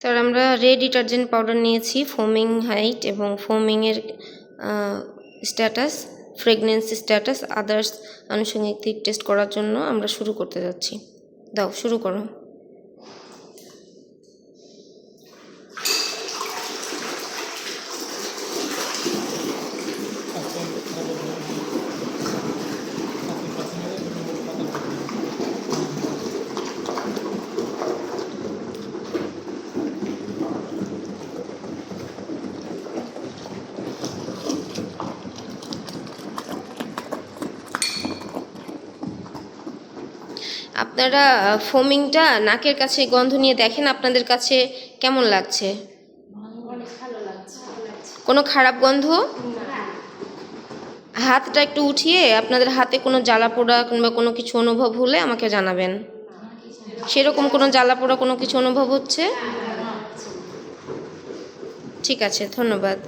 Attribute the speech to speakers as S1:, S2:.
S1: তার আমরা red detergent powder নিয়েছি ফোমিং হাইট এবং ফোমিংয়ের স্ট্যাটাস, ফ্রেগনেন্সি স্ট্যাটাস, আদার্স আনুষঙ্গিক দিক টেস্ট করার জন্য আমরা শুরু করতে যাচ্ছি। দাও, শুরু করো। আপনারা ফোমিংটা নাকের কাছে গন্ধ নিয়ে দেখেন আপনাদের কাছে কেমন লাগছে? কোনো খারাপ গন্ধ? হাতটা একটু উঠিয়ে আপনাদের হাতে কোনো জ্বালা পোড়া কিংবা কোনো কিছু অনুভব হলে আমাকে জানাবেন। সেরকম কোনো জ্বালা পোড়া কোনো কিছু অনুভব হচ্ছে? ঠিক আছে, ধন্যবাদ।